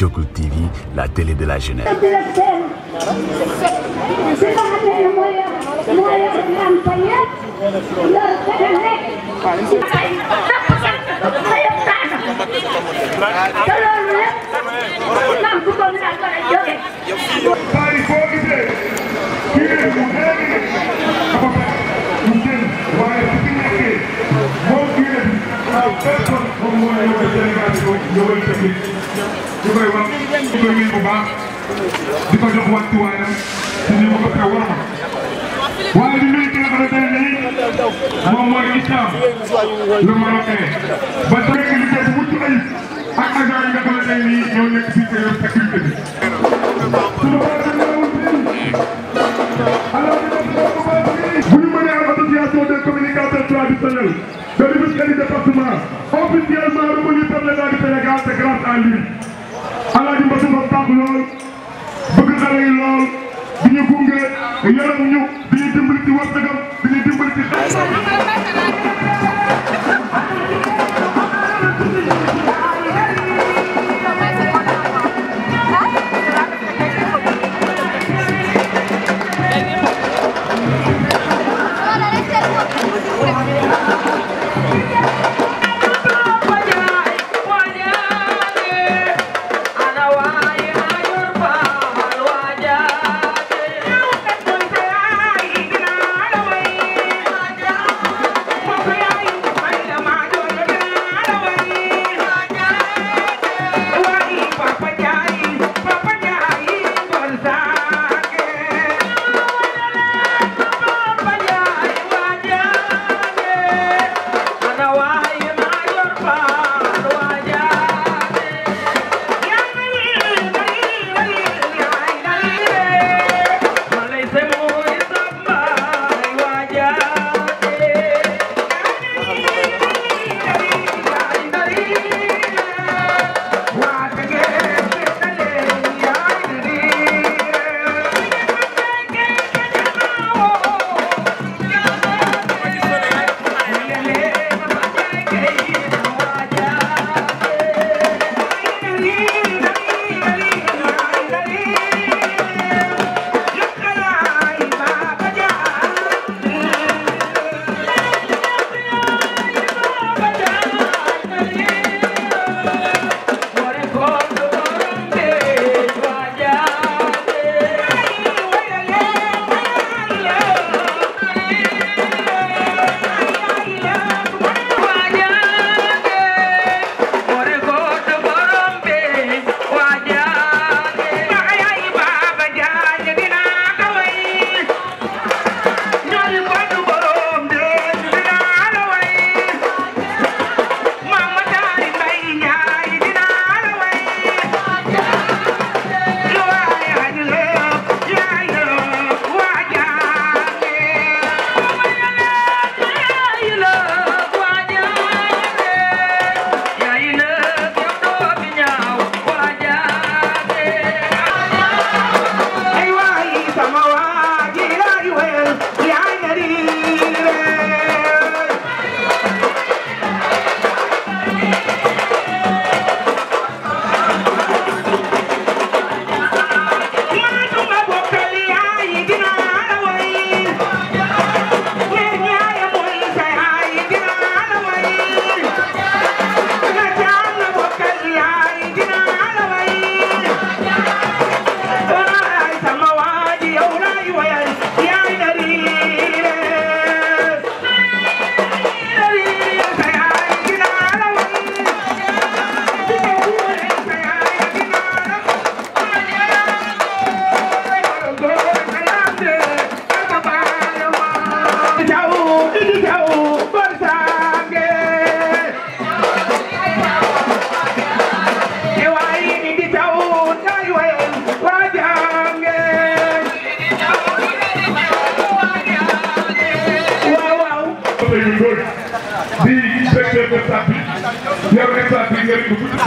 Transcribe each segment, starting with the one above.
Jokul TV, la télé de la jeunesse. di koy wax di koy nuyu bu baax di ko jox wàccuwaayam ci ni ma ko fee war ma waaye di nuyu ki nga xamante ne nii moom mooy Issa le Marocain ba nekk liggéey bu mucc ayib ak agent yi nga xamante ne nii ñoo nekk fii ci sécurité bi. bu ñu mënee am association des communicateurs traditionnels de Rufisque du département officiellement reconnu par l'État du Sénégal, c'est grâce à lui. Alaaji Mbassou Ba baax lool bëgg xale yi lool di ñu gunge yaram ñu di ñu dimbali ci wërsëgam di ñu dimbali ci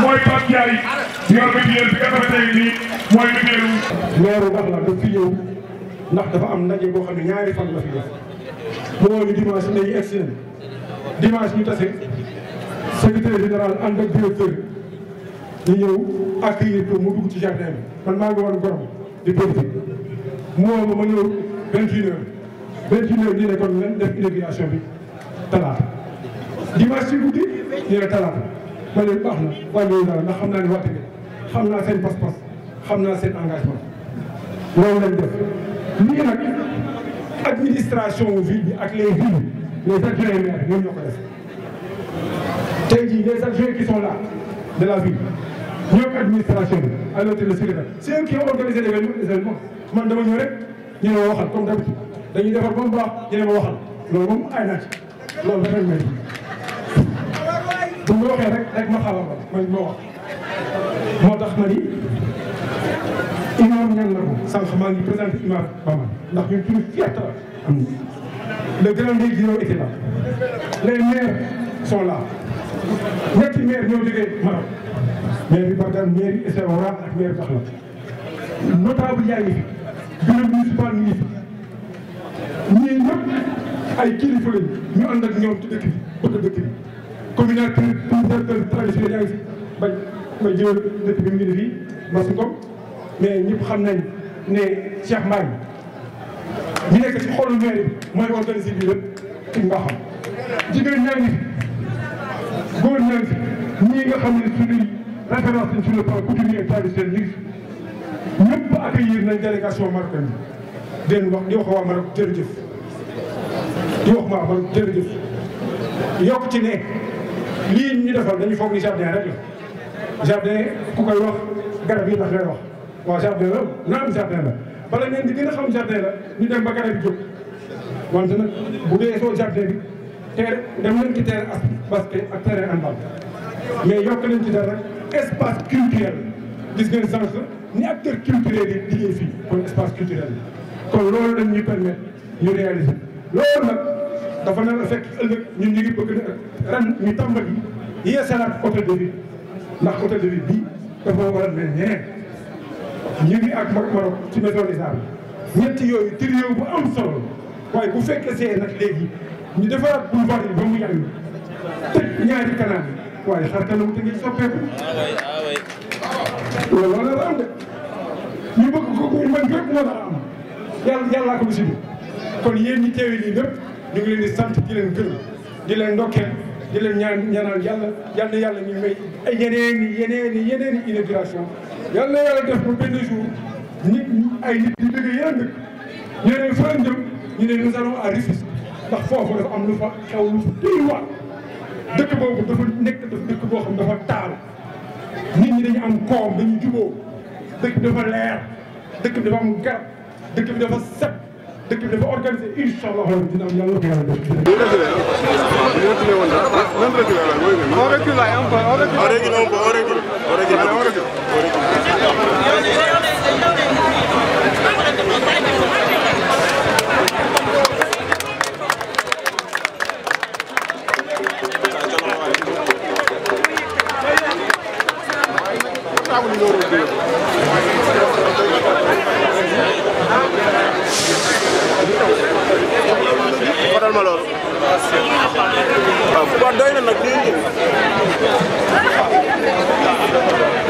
mooy Pape Ndiaye yor nga jigéen bi nga xamante ne nii mooy liggéeyu. loolu wax la daf fi ñëw ndax dafa am ndaje boo xam ne ñaari fan la fi def moo ni dimanche léegi egsi na dimanche ñu tase secrétaire général ànd ak directeur ñu ñëw accueillir ko mu dugg ci jardin bi man maa ngi woon gorom di politique mu woo ma ñëw 21h ñu ne kon nañ def inauguration bi talaata dimanche ci guddi ñu ne talaata ma leen baax na wàññiwul dara ndax xam naa ne waxtu bi xam naa seen pas-pas xam naa seen engagement loolu lañ def lii nag administration ville bi ak les villes les adjoints maires ñoom ñoo ko def tey jii les adjoints qui sont là de la ville ñoom administration bi à l'autorité de secrétaire c'est eux qui ont organisé l'événement man dama ñëw rek ñu ne ma waxal comme d'habitude dañuy defar ba mu baax ñu ne ma waxal loolu moom ay naa ci loolu dafay may bu ma waxee rek ma xaaral man ma wax moo tax ma ni imam ñan na ko sànq maa ngi présenté imam Bamba ndax ñun suñu fierté am na le grand déguiseur était là les maires sont là ñetti maire ñoo jógee Maroc maire bi Bagdad maire bi Essaouira ak maire Dakhla notable yaa ngi fi bureau municipal mi ngi fi ñii ñëpp ay kilifa lañ ñu ànd ak ñoom ci dëkk bi bëgg dëkk bi communauté traditionnelle yaa ngi fi bañ ma jël dëkk bi mu ngi ne fii Masou Ngom mais ñëpp xam nañ ne Cheikh Mbaye ñu nekk ci xolu maire bi mooy organiser bi lépp ci mbaaxam jigéen ñaa ngi fi góor ñaa ngi fi ñii nga xam ne suñuy référence lañ sur le plan coutumier et traditionnel ñu ngi fi ñëpp accueillir nañ délégation marocaine bi den wax di wax waa Maroc jërëjëf di wax waa Maroc jërëjëf yokk ci ne lii ñu defal dañu foog ni jardin rek la jardin ku koy wax garab yi tax ngay wax waaw jardin la naam jardin la bala ngeen di gën a xam jardin la ñu dem ba garab yi jóg wante nag bu dee soo jardin bi terre dem nañ ci terrain basket ak terrain handball mais yokk nañ ci dara espace culturel gis ngeen sànq ni acteur culturel yi liggéey fii kon espace culturel kon loolu lañ ñu permettre ñu réaliser loolu nag dafa nar a fekk ëllëg ñun ñu ngi bëgg na ren ñu tàmbali yeesalaat hôtel de ville ndax hôtel de ville bii dafa war a mel ñeneen ñu ngi ak Maroc ci maison des arts ñetti yooyu trio bu am solo waaye bu fekkee see nag léegi ñu defaraat boulevard yi ba mu yàgg tëj ñaari canal yi waaye xar kanamu te ngi soppeeku loolu la am de ñu bëgg ko ñu mën fépp moo la am yàllaa ko décidé kon yéen ñi teewe lii lépp ñu ngi leen di sant di leen gërëm di leen ndokkeel di leen ñaanal yàlla ñu may ay yeneen i inauguration yàlla def ba benn jour nit ay nit di jóge yeneen dëkk ñu ne fa jëm ñu ne nous allons à Rufisque ndax foofu dafa am lu fa xew lu fa doy waar dëkk boobu dafa nekk dëkk boo xam dafa taal nit ñi dañu am koom dañu jubóo dëkk bi dafa leer dëkk bi dafa am garab dëkk bi dafa set dëkk bi dafa organisé incha allah dina am yàlla ko yàlla def.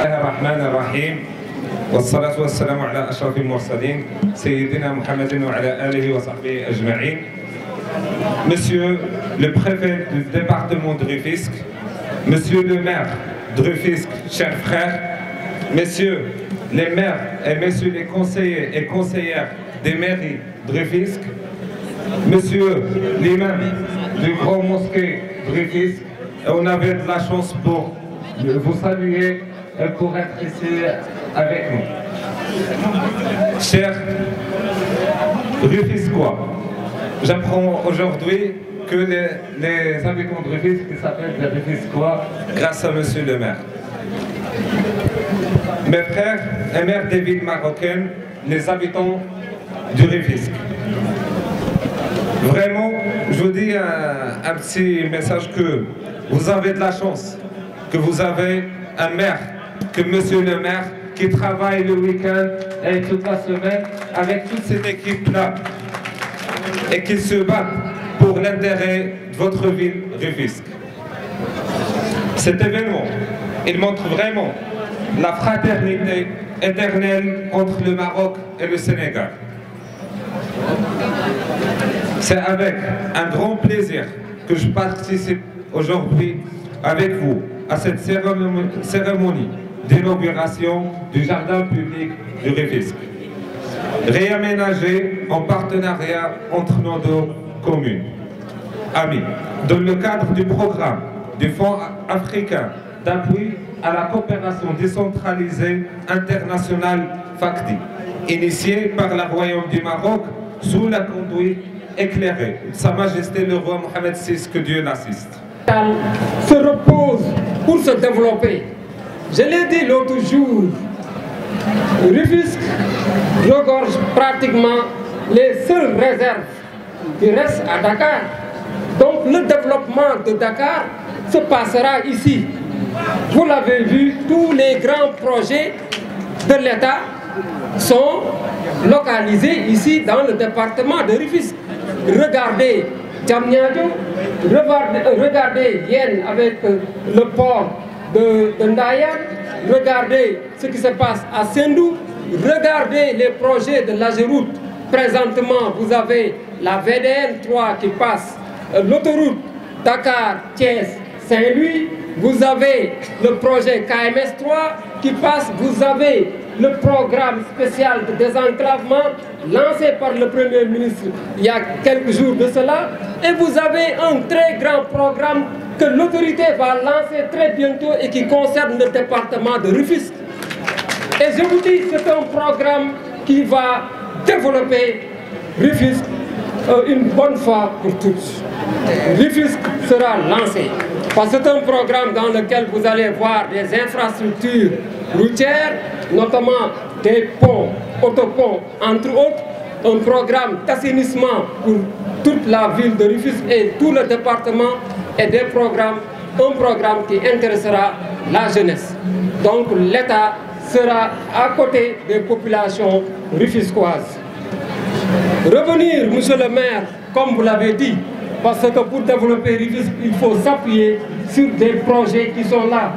الرحمن الرحيم والصلاة والسلام على أشرف المرسلين سيدنا محمد وعلى آله وصحبه أجمعين. Monsieur le préfet du département de Rufisque, Monsieur le maire de Rufisque, chers frères, Messieurs les maires et Messieurs les conseillers et conseillères des mairies de Rufisque, Monsieur l'imam du grand mosquée de Rufisque, on avait de la chance pour vous saluer et pour être ici avec nous. Chers Rufisquois, j'apprends aujourd'hui que les habitants de Rufisque s'appellent les Rufisquois grâce à Monsieur le maire. Mes frères et mères des villes marocaines, les habitants du Rufisque. Vraiment, je vous dis un petit message que vous avez de la chance, que vous avez un maire, que Monsieur le maire, qui travaille le week-end et toute la semaine avec toute cette équipe-là et qui se bat pour l'intérêt de votre ville Rufisque. Cet événement, il montre vraiment la fraternité éternelle entre le Maroc et le Sénégal. C'est avec un grand plaisir que je participe aujourd'hui avec vous à cette cérémonie d'inauguration du jardin public du Rufisque, réaménagé en partenariat entre nos deux communes. Amis, dans le cadre du programme du Fonds africain d'appui à la coopération décentralisée internationale FACTI, initié par le Royaume du Maroc sous la conduite éclairée de Sa Majesté le roi Mohamed VI, que Dieu l'assiste. Se repose pour se développer. Je l'ai dit l'autre jour, Rufisque regorge pratiquement les seules réserves qui restent à Dakar. Donc le développement de Dakar se passera ici. Vous l'avez vu, tous les grands projets de l'État sont localisés ici dans le département de Rufisque. Regardez Diamniadio, regardez Yen avec le port de Ndayane, regardez ce qui se passe à Sendou, regardez les projets de l'Ageroute. Présentement, vous avez la VDN 3 qui passe, l'autoroute Dakar-Thiès-Saint-Louis, vous avez le projet KMS 3 qui passe, vous avez le programme spécial de désenclavement lancé par le Premier ministre il y a quelques jours de cela, et vous avez un très grand programme que l'autorité va lancer très bientôt et qui concerne le département de Rufisque. Et je vous dis, c'est un programme qui va développer Rufisque une bonne fois pour toutes. Rufisque sera lancé. Parce que c'est un programme dans lequel vous allez voir des infrastructures routières, notamment des ponts, autoponts, entre autres, un programme d'assainissement pour toute la ville de Rufisque et tout le département, et un programme qui intéressera la jeunesse. Donc l'État sera à côté des populations rufisquoises. Revenir, monsieur le maire, comme vous l'avez dit, parce que pour développer Rufisque, il faut s'appuyer sur des projets qui sont là,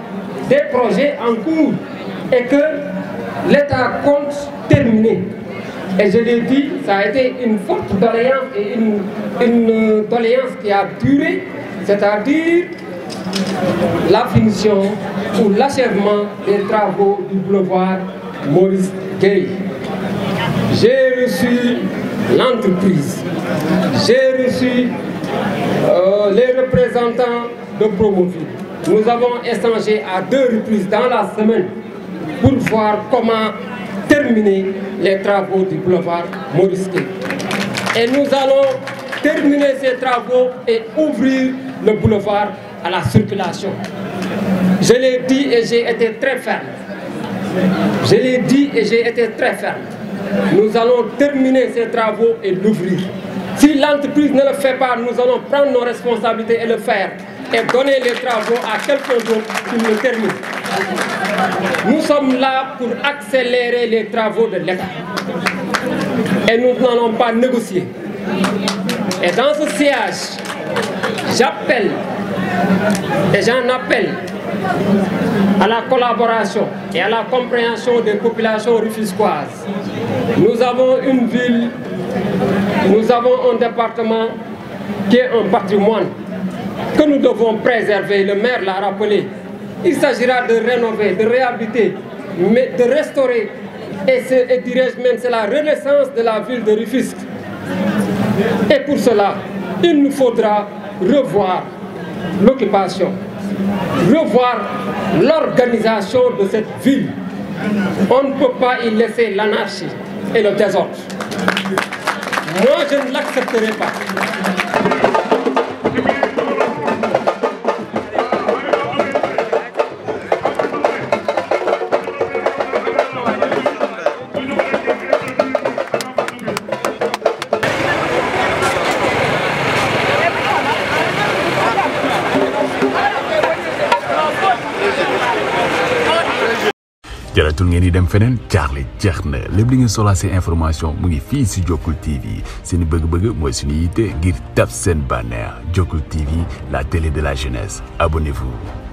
des projets en cours, et que l'État compte terminer. Et je l'ai dit, ça a été une forte doléance et une doléance qui a duré, c'est-à-dire la finition ou l'achèvement des travaux du boulevard Maurice Guéry. J'ai reçu l'entreprise, j'ai reçu les représentants de Promoville. Nous avons échangé à 2 reprises dans la semaine pour voir comment terminer les travaux du boulevard Maurice Guéry. Et nous allons terminer ces travaux et ouvrir le boulevard à la circulation. Je l'ai dit et j'ai été très ferme. Je l'ai dit et j'ai été très ferme. Nous allons terminer ces travaux et l'ouvrir. Si l'entreprise ne le fait pas, nous allons prendre nos responsabilités et le faire. Et donner les travaux à quelqu'un d'autre qui le termine. Nous sommes là pour accélérer les travaux de l'État. Et nous n'allons pas négocier. Et dans ce siège, j'appelle et j'en appelle à la collaboration et à la compréhension des populations rufisquoises. Nous avons une ville, nous avons un département qui est un patrimoine que nous devons préserver. Le maire l'a rappelé. Il s'agira de rénover, de réhabiliter, mais de restaurer. Et dirais-je même, c'est la renaissance de la ville de Rufisque. Et pour cela, il nous faudra revoir l'occupation, revoir l'organisation de cette ville. On ne peut pas y laisser l'anarchie et le désordre. Moi, je ne l'accepterai pas. jaratul ngeen di dem feneen Charlie jeex na lépp li ngeen soxlaa seen information mu ngi fii si Jokul TV seen bëgg-bëgg mooy suñu yitte ngir taf seen bannière Jokul TV la télé de la jeunesse abonnez-vous.